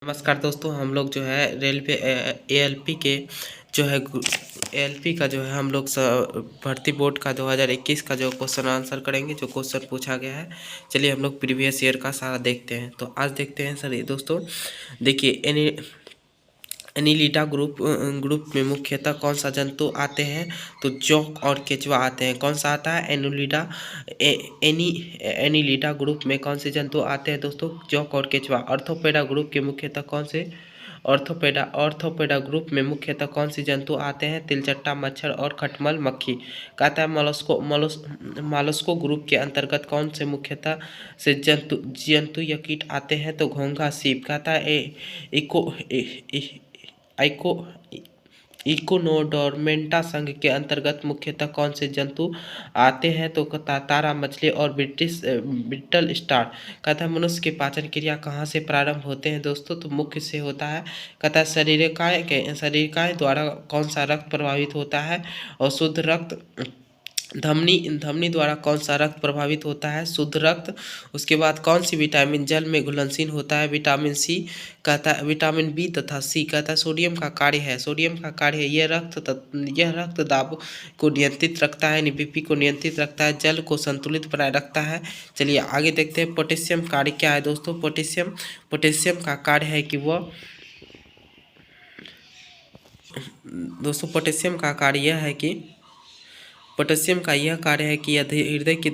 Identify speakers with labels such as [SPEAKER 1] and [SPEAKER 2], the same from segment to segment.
[SPEAKER 1] नमस्कार दोस्तों, हम लोग जो है रेलवे एएलपी के जो है एएलपी का जो है हम लोग भर्ती बोर्ड का 2021 का जो क्वेश्चन आंसर करेंगे। जो क्वेश्चन पूछा गया है, चलिए हम लोग प्रीवियस ईयर का सारा देखते हैं। तो आज देखते हैं सर दोस्तों, देखिए एनिलिडा ग्रुप में मुख्यतः कौन सा जंतु आते हैं? तो जोंक और केचुआ आते हैं। कौन सा आता है? एनिलिडा ग्रुप में कौन से जंतु आते हैं दोस्तों? जोंक और केचुआ। ऑर्थोपेडा ग्रुप के मुख्यतः कौन से ऑर्थोपेडा ग्रुप में मुख्यतः कौन से जंतु आते हैं? तिलचट्टा, मच्छर और खटमल मक्खी। कहता है मॉलस्को ग्रुप के अंतर्गत कौन से मुख्यतः से जंतु या कीट आते हैं? तो घोंघा, सीप। कहता है इको इकोनोडोर्मेंटा संघ के अंतर्गत मुख्यतः कौन से जंतु आते हैं? तो तारा मछली और ब्रिटल स्टार। कहता है मनुष्य की पाचन क्रिया कहाँ से प्रारंभ होते हैं दोस्तों? तो मुख्य से होता है। कहता है शरीरिकाएं द्वारा कौन सा रक्त प्रभावित होता है? और शुद्ध रक्त। धमनी द्वारा कौन सा रक्त प्रभावित होता है? शुद्ध रक्त। उसके बाद कौन सी विटामिन जल में घुलनशील होता है? Vitamin C. कहता है विटामिन बी तथा सी। कहता है सोडियम का कार्य है यह रक्त दाब को नियंत्रित रखता है, यानी बीपी को नियंत्रित रखता है, जल को संतुलित बनाए रखता है। चलिए आगे देखते हैं पोटेशियम कार्य क्या है दोस्तों। पोटेशियम का कार्य है कि वह दोस्तों पोटेशियम का कार्य यह है कि पोटेशियम का यह कार्य है कि यह हृदय की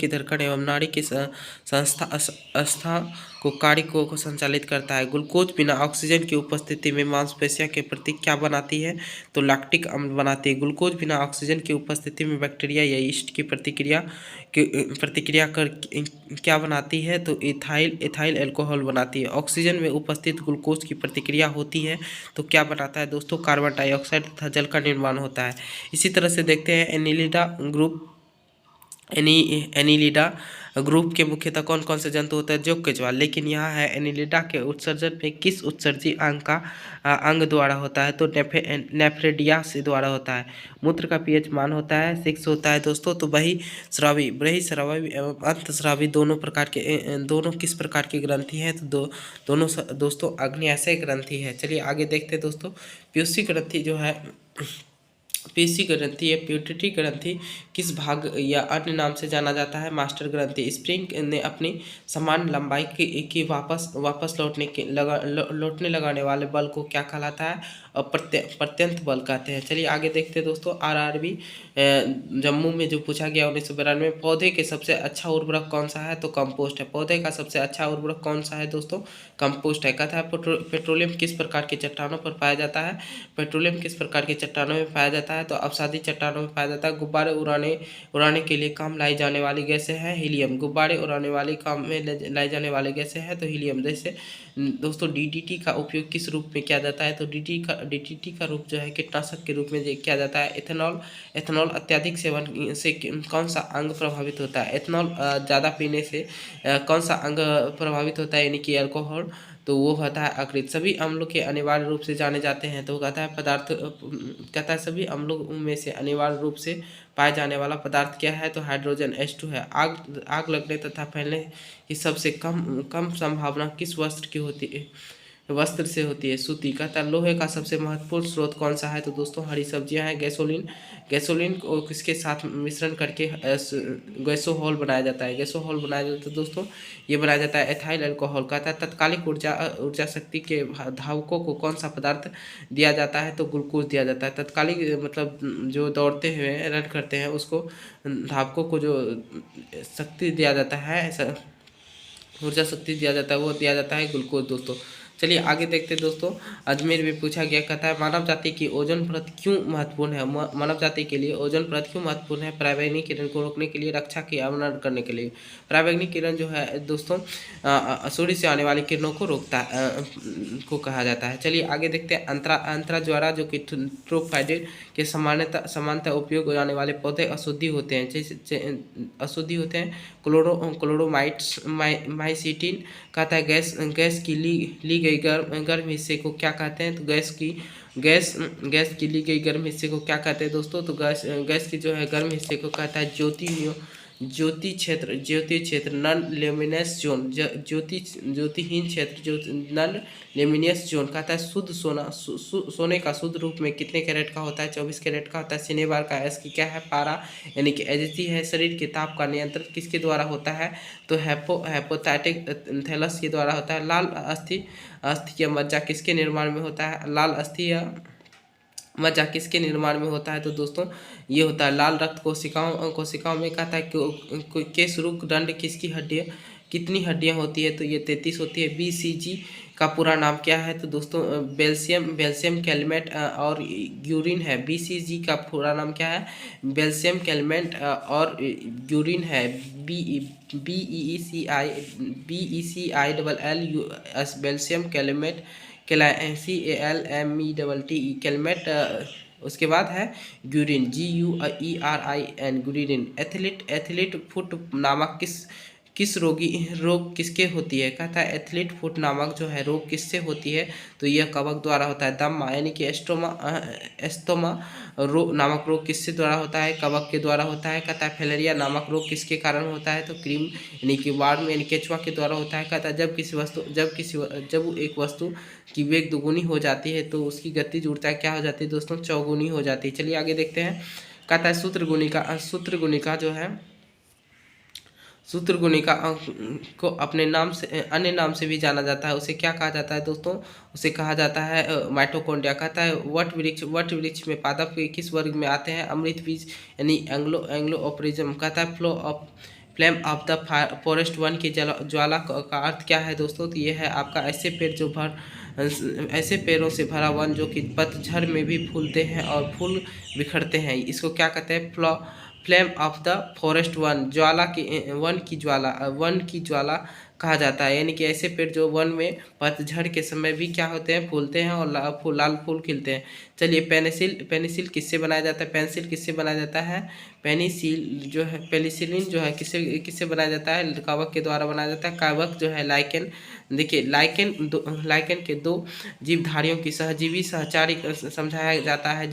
[SPEAKER 1] धड़कन एवं नाड़ी की संस्था को कार्य को संचालित करता है। ग्लूकोज बिना ऑक्सीजन की उपस्थिति में मांसपेशियों के प्रति क्या बनाती है? तो लैक्टिक अम्ल बनाती है। ग्लूकोज बिना ऑक्सीजन की उपस्थिति में बैक्टीरिया या यीस्ट की प्रतिक्रिया कर क्या बनाती है? तो इथाइल अल्कोहल बनाती है। ऑक्सीजन में उपस्थित ग्लूकोज की प्रतिक्रिया होती है तो क्या बनाता है दोस्तों? कार्बन डाइऑक्साइड तथा जल का निर्माण होता है। इसी तरह से देखते हैं एनिलिडा ग्रुप के मुख्यतः कौन कौन से जंतु होते हैं? जोंक, केचुआ। लेकिन यहाँ है एनिलिडा के उत्सर्जन में किस उत्सर्जी अंग द्वारा होता है? तो नेफ्रेडिया द्वारा होता है। मूत्र का पीएच मान होता है 6 होता है दोस्तों। तो बहिस्रावी एवं अंतस्रावी दोनों किस प्रकार की ग्रंथि हैं? तो दोनों दोस्तों आग्नेयाशय ग्रंथि है। चलिए आगे देखते हैं दोस्तों। पीयूसी ग्रंथि जो है पीसी ग्रंथि या प्यूटरी ग्रंथि किस भाग या अन्य नाम से जाना जाता है? मास्टर ग्रंथि। स्प्रिंग ने अपनी समान लंबाई की वापस लौटने लगाने वाले बल को क्या कहलाता है? प्रत्यंत बल कहते हैं। चलिए आगे देखते हैं दोस्तों। आरआरबी जम्मू में जो पूछा गया 1992 में, पौधे के सबसे अच्छा उर्वरक कौन सा है? तो कंपोस्ट है। पौधे का सबसे अच्छा उर्वरक कौन सा है दोस्तों? कंपोस्ट है। कहता है पेट्रोलियम किस प्रकार की चट्टानों पर पाया जाता है? पेट्रोलियम किस प्रकार की चट्टानों में पाया जाता है? तो अवसादी चट्टानों में पाया जाता है। गुब्बारे उड़ाने के लिए काम लाई जाने वाली गैसें हैं हीलियम। गुब्बारे उड़ाने वाली काम में लाई जाने वाली गैसें हैं तो हीलियम। जैसे दोस्तों डीडीटी का उपयोग किस रूप में किया जाता है? तो डीडीटी का रूप जो है कीटनाशक के रूप में किया जाता है। एथेनॉल अत्यधिक सेवन से कौन सा अंग प्रभावित होता है? एथेनॉल ज़्यादा पीने से कौन सा अंग प्रभावित होता है, यानी कि अल्कोहल? तो वो होता है यकृत। सभी अम्लों के अनिवार्य रूप से जाने जाते हैं। तो कहता है सभी अम्लों में से अनिवार्य रूप से पाए जाने वाला पदार्थ क्या है? तो हाइड्रोजन H2 है। आग लगने तथा फैलने की सबसे कम संभावना किस वस्त्र से होती है? सूती। कहता है लोहे का सबसे महत्वपूर्ण स्रोत कौन सा है? तो दोस्तों हरी सब्जियां हैं। गैसोलीन को किसके साथ मिश्रण करके गैसोहॉल बनाया जाता है? दोस्तों ये बनाया जाता है एथाइल अल्कोहल। कहता है तत्कालिक ऊर्जा शक्ति के धावकों को कौन सा पदार्थ दिया जाता है? तो ग्लूकोज दिया जाता है। तत्कालिक मतलब जो दौड़ते हुए रन करते हैं उसको धावकों को जो शक्ति दिया जाता है, ऊर्जा शक्ति दिया जाता है, वो दिया जाता है ग्लूकोज दोस्तों। चलिए आगे देखते हैं दोस्तों। अजमेर में पूछा गया, कहता है मानव जाति की ओजोन परत क्यों महत्वपूर्ण है? मानव जाति के लिए ओजोन परत क्यों महत्वपूर्ण है? पराबैंगनी किरण को रोकने के लिए, रक्षा की आवरण करने के लिए। पराबैंगनी किरण जो है दोस्तों सूर्य से आने वाली किरणों को रोकता को कहा जाता है। चलिए आगे देखते हैं। अंतरा ज्वारा जो कि ट्रोफाइडेट के समानता उपयोग हो जाने वाले पौधे अशुद्धि होते हैं। क्लोरोमाइसिटिन। कहता है गैस की ली गई गर्म हिस्से को क्या कहते हैं? तो गैस की ली गई गर्म हिस्से को क्या कहते हैं दोस्तों? तो गैस की जो है गर्म हिस्से को कहता है ज्योति क्षेत्र नॉन लेमिनेस जोन, ज्योतिहीन क्षेत्र जो नॉन लेमिनियस जोन कहता है शुद्ध सोना, सोने का शुद्ध रूप में कितने कैरेट का होता है? 24 कैरेट का होता है। सिनेबार का एस की क्या है? पारा यानी कि एजिटी है। शरीर के ताप का नियंत्रण किसके द्वारा होता है? तो हेपोथैटिक थैलस के द्वारा होता है। लाल अस्थि या मज्जा किसके निर्माण में होता है? लाल अस्थि या मज्जा किसके निर्माण में होता है? तो दोस्तों ये होता है लाल रक्त कोशिकाओं में। कहता है केशरुक दंड किसकी हड्डियाँ, कितनी हड्डियाँ होती है? तो ये 33 होती है। BCG का पूरा नाम क्या है? तो दोस्तों बेल्शियम कैलमेट और यूरिन है। BCG का पूरा नाम क्या है? बेल्शियम कैलमेट और यूरिन है। BECI बेल्शियम कैलमेट CALMETTE कैलमेट। उसके बाद है Guerin GUERIN Guerin. Athlete foot नामक किस रोग किसके होती है? कहता है एथलीट फुट नामक जो है रोग किससे होती है? तो यह कवक द्वारा होता है। दमा यानी कि एस्तोमा नामक रोग किससे द्वारा होता है? कवक के द्वारा होता है। कहता है फैलेरिया नामक रोग किसके कारण होता है? तो क्रीम यानी कि वार्म यानी केचुआ के द्वारा होता है। कहता है जब एक वस्तु की वेग दुगुनी हो जाती है तो उसकी गतिज ऊर्जा क्या हो जाती है दोस्तों? चौगुनी हो जाती है। चलिए आगे देखते हैं। कहता है सूत्रगुणिका जो है, सूत्रगुणिका को अपने नाम से अन्य नाम से भी जाना जाता है। उसे क्या कहा जाता है दोस्तों? उसे कहा जाता है माइटोकॉन्ड्रिया। कहता है वट वृक्ष में पादप के किस वर्ग में आते हैं? अमृत बीज यानी एंग्लो ओपरिज्म। कहता है flame of the forest one की ज्वाला का अर्थ क्या है दोस्तों? तो ये है आपका ऐसे पेड़ों से भरा वन जो कि पतझड़ में भी फूलते हैं और फूल बिखरते हैं। इसको क्या कहते हैं? Flame of the forest one one की ज्वाला कहा जाता है। यानी कि ऐसे पेड़ जो वन में पतझड़ के समय भी क्या होते हैं? फूलते हैं और लाल फूल खिलते हैं। चलिए पेनिसिल किससे बनाया जाता है? पेंसिल किससे बनाया जाता है? पेनिसिलिन जो है किससे बनाया जाता है? कवक के द्वारा बनाया जाता है। कवक जो है लाइकेन। देखिए लाइकेन के दो जीवधारियों की सहजीवी सहचारी समझाया जाता है।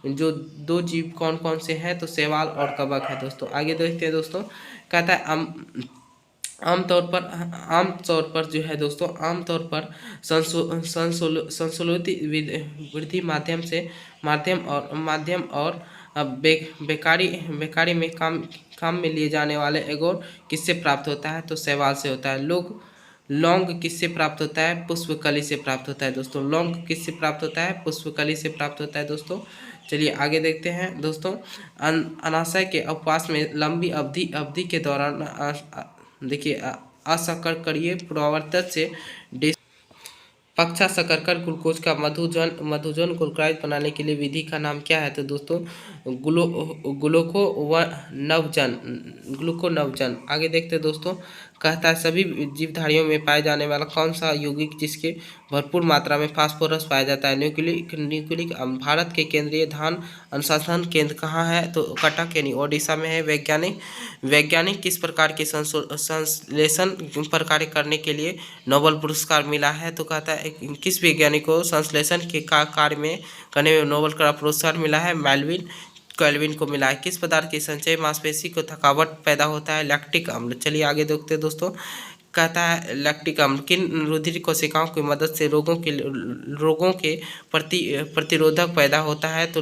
[SPEAKER 1] जो दो जीव कौन कौन से हैं? तो शैवाल और कवक है दोस्तों। आगे देखते हैं दोस्तों। कहता है आमतौर पर जो है दोस्तों, आमतौर पर संशोधित वृद्धि माध्यम और बेकारी में काम में लिए जाने वाले एगोर किससे प्राप्त होता है? तो शैवाल से होता है। लौंग किससे प्राप्त होता है? पुष्पकली से प्राप्त होता है दोस्तों। लौंग किससे प्राप्त होता है? पुष्पकली से प्राप्त होता है दोस्तों। चलिए आगे देखते हैं दोस्तों। अनाशय के उपवास में लंबी अवधि के दौरान देखिए असंकरणीय प्रवर्तक से पक्षा सकरकर ग्लूकोज का मधुजन ग्लूकोराइड बनाने के लिए विधि का नाम क्या है? तो दोस्तों ग्लूकोनवजन। आगे देखते हैं दोस्तों। कहता है सभी जीवधारियों में पाए जाने वाला कौन सा यौगिक जिसके भरपूर मात्रा में फास्फोरस पाया जाता है? न्यूक्लिक अम्ल। भारत के केंद्रीय धान अनुसंधान केंद्र कहाँ है? तो कटक यानी ओडिशा में है। वैज्ञानिक किस प्रकार के संश्लेषण पर कार्य करने के लिए नोबेल पुरस्कार मिला है? तो कहता है किस वैज्ञानिक को संश्लेषण के कार्य में करने में नोबेल का पुरस्कार मिला है? कैल्विन को मिला है। किस पदार्थ के संचय मांसपेशी को थकावट पैदा होता है? लैक्टिक अम्ल। चलिए आगे देखते हैं दोस्तों। कहता है लैक्टिक अम्ल किन रुधिर कोशिकाओं की मदद से रोगों के प्रतिरोधक पैदा होता है? तो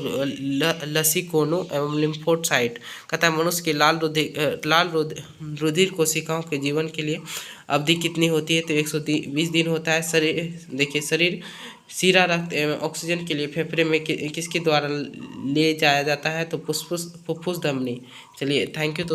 [SPEAKER 1] लसीकोनो एवं लिम्फोसाइट। कहता है मनुष्य के लाल रुधिर कोशिकाओं के जीवन के लिए अवधि कितनी होती है? तो 120 दिन होता है। शरीर सीरा रक्त एवं ऑक्सीजन के लिए फेफड़े में किसके द्वारा ले जाया जाता है? तो फुफ्फुस धमनी। चलिए थैंक यू।